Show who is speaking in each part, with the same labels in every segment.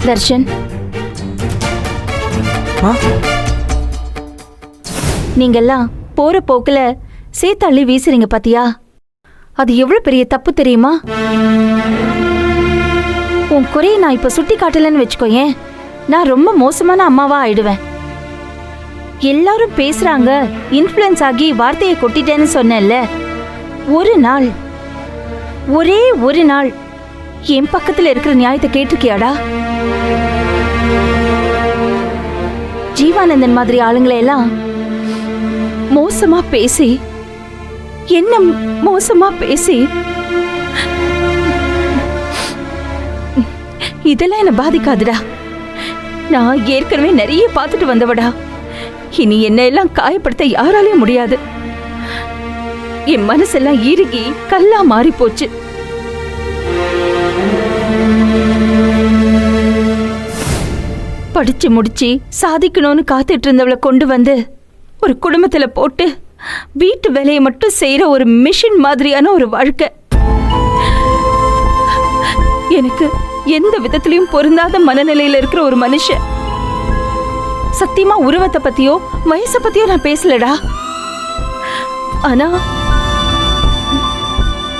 Speaker 1: தர்ஷன், நீங்கெல்லாம் போற போக்குல சேத்தள்ளி வீசுறீங்க பாத்தியா? அது எவ்வளவு பெரிய தப்பு தெரியுமா? உன் குறைய நான் இப்ப சுட்டி காட்டலன்னு வச்சுக்கோயேன், நான் ரொம்ப மோசமான அம்மாவா ஆயிடுவேன். எல்லாரும் பேசுறாங்க, இன்ஃப்ளூயன்ஸ் ஆகி வார்த்தையை கொட்டிட்டேன்னு சொன்னேன்ல. ஒரு நாள், ஒரே ஒரு நாள் என் பக்கத்துல இருக்கிற நியாயத்தை கேட்டிருக்கியாடா? ஜீவானந்தன் மாதிரி ஆளுங்களை எல்லாம் மோசமா பேசி, என்ன மோசமா பேசி, இதெல்லாம் என்ன பாதிக்காதுடா. நான் ஏற்கனவே நிறைய பார்த்துட்டு வந்தவடா. இனி என்ன எல்லாம் காயப்படுத்த யாராலையும் முடியாது. என் மனசெல்லாம் இறுகி கல்லா மாறி போச்சு. படிச்சு முடிச்சு சாதிக்கணும்னு காத்துட்டு இருந்தவளை கொண்டு வந்து ஒரு குடும்பத்துல போட்டு வீட்டு வேலையை மட்டும் செய்யற ஒரு மிஷின் மாதிரியான ஒரு வாழ்க்கை. எனக்கு எந்த விதத்திலையும் பொருந்தாத மனநிலையில இருக்கிற ஒரு மனுஷன். சத்தியமா உருவத்தை பத்தியோ வயசை பத்தியோ நான் பேசலடா. ஆனா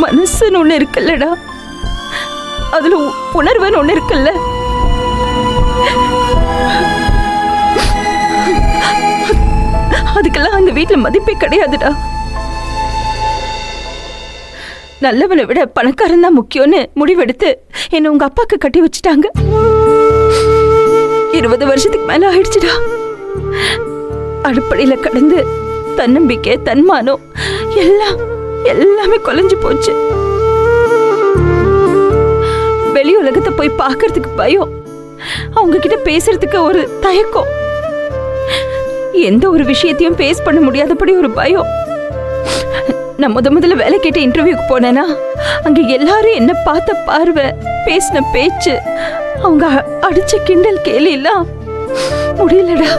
Speaker 1: மனசுன்னு ஒண்ணு இருக்குல்லடா, அதுல உணர்வுன்னு ஒண்ணு இருக்குல்ல, அதுக்கெல்லாம் அந்த வீட்டுல மதிப்பே கிடையாதுடா. நல்லவனை விட பணக்காரன் தான் முக்கியம்னு முடிவெடுத்து என்ன உங்க அப்பாக்கு கட்டி வச்சுட்டாங்க. 20 வருஷத்துக்கு மேல ஆயிடுச்சுடா. அடுப்படையில கடந்து தன்னம்பிக்கை, தன்மானம் எல்லாமே கொலைஞ்சு போச்சு. வெளி உலகத்தை போய் பார்க்கறதுக்கு பயம், அவங்க கிட்ட பேசுறதுக்கு ஒரு தயக்கம், எந்த ஒரு விஷயத்தையும் ஃபேஸ் பண்ண முடியாதபடி ஒரு பயம். நான் முதல்ல வேலை கேட்ட இன்டர்வியூக்கு போனேன்னா அங்க எல்லாரும் என்ன பார்த்த பார்வை, பேசின பேச்சு, அவங்க அடிச்ச கிண்டல் கேலி எல்லாம் முடியலடா.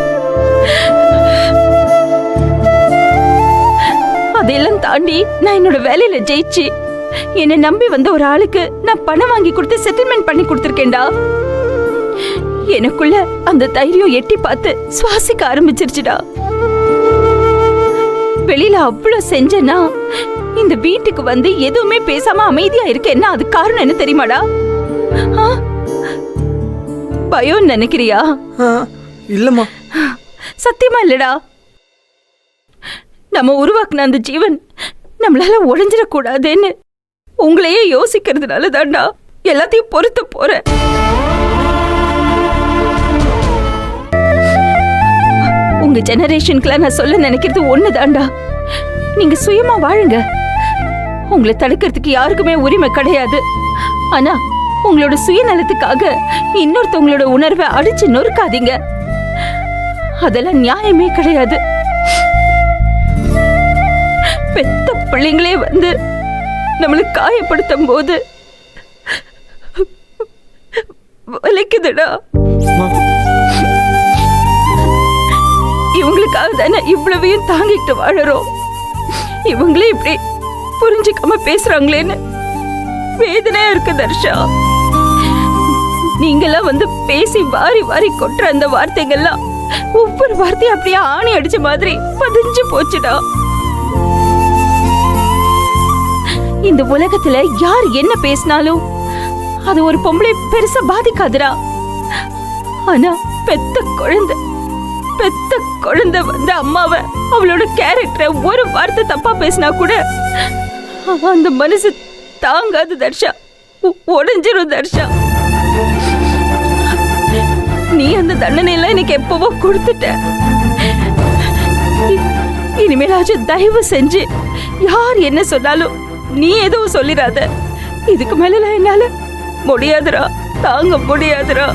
Speaker 1: அதெல்லாம் தாண்டி நான் என்னோட வேலையில ஜெயிச்சு என்னை நம்பி வந்த ஒரு ஆளுக்கு நான் பணம் வாங்கி கொடுத்து செட்டில்மெண்ட் பண்ணி கொடுத்துருக்கேன்டா. எனக்குள்ள அந்த தைரியம் எட்டி பார்த்து சுவாசிக்க ஆரம்பிச்சிருச்சுடா. வெளியில அவ்வளவு செஞ்சேன்னா இந்த வீட்டுக்கு வந்து எதுவுமே பேசாம அமைதியா இருக்கேன்னா அது காரணம் என்ன தெரியுமாடா? பயம் நினைக்கிறியா?
Speaker 2: இல்லம்மா,
Speaker 1: சத்தியமா இல்லடா. நம்ம உருவாக்குன அந்த ஜீவன் நம்மளால உடைஞ்சிடக்கூடாதுன்னு உங்களையே யோசிக்கிறதுனால தான்டா எல்லாத்தையும் பொறுத்த போறேன். உங்க ஜெனரேஷனுக்குலாம் நான் சொல்ல நினைக்கிறது ஒண்ணுதான்டா, நீங்க சுயமா வாழுங்க. உங்களை தடுக்கிறதுக்கு யாருக்குமே உரிமை கிடையாது. ஆனா உங்களோட சுயநலத்துக்காக இன்னொருத்தவங்களோட உணர்வை அடிச்சு நொறுக்காதீங்க. அதெல்லாம் நியாயமே கிடையாது. பெத்த பிள்ளைங்களே வந்து நம்மளை காயப்படுத்தும் போது வலிக்குதுடா. இவங்களுக்காக தானே இவ்வளவையும் தாங்கிட்டு வாழறோம். இவங்களே இப்படி புரிஞ்சுக்காம பேசுறாங்களேன்னு வேதனையா இருக்கு தர்ஷா. நீங்கெல்லாம் வந்து பேசி வாரி வாரி கொட்டுற அந்த வார்த்தைகள்லாம் ஒவ்வொரு வார்த்தையும் அப்படியே ஆணி அடிச்ச மாதிரி பதிஞ்சு போச்சுடா. இந்த உலகத்துல யார் என்ன பேசினாலும் அது ஒரு பொம்பளை பெருசா பாதிக்காதுடா. ஆனா பெத்த குழந்தை வந்து அம்மாவை, அவளோட கேரக்டரை ஒரு வார்த்தை தப்பா பேசினா கூட அந்த மனசு தாங்காது தர்ஷா, உடைஞ்சிரும் தர்ஷா. நீ அந்த தண்டனை எல்லாம் எனக்கு எப்பவோ கொடுத்துட்ட. இனிமேலாச்சும் தயவு செஞ்சு யார் என்ன சொன்னாலும் நீ எதுவும் சொல்லிடாத. இதுக்கு மேல என்னால முடியாதுடா, தாங்க முடியாதுடா.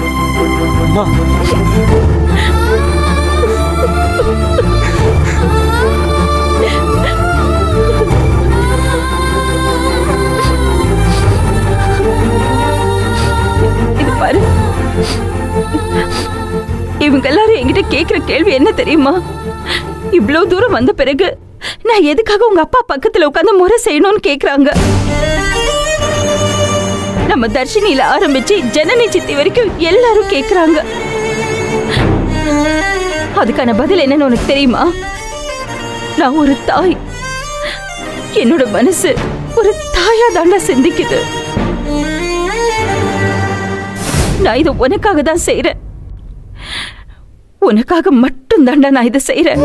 Speaker 1: இது பாரு, இவங்க எல்லாரும் என்கிட்ட கேக்குற கேள்வி என்ன தெரியுமா? இவ்வளவு தூரம் வந்த பிறகு நான் எதுக்காக உங்க அப்பா பக்கத்துல உட்கார்ந்து முறை செய்யணும்னு கேக்குறாங்க. நம்ம தர்ஷினியில ஆரம்பிச்சு ஜனனி சித்தி வரைக்கும் எல்லாரும் கேக்குறாங்க. அதுக்கான பதில் என்னன்னு உனக்கு தெரியுமா? நான் ஒரு தாய். என்னோட மனசு ஒரு தாயா தாண்டா சிந்திக்குது. நான் இதை உனக்காக தான் செய்யறேன். உனக்காக மட்டும் தாண்டா நான் இதை செய்யறேன்.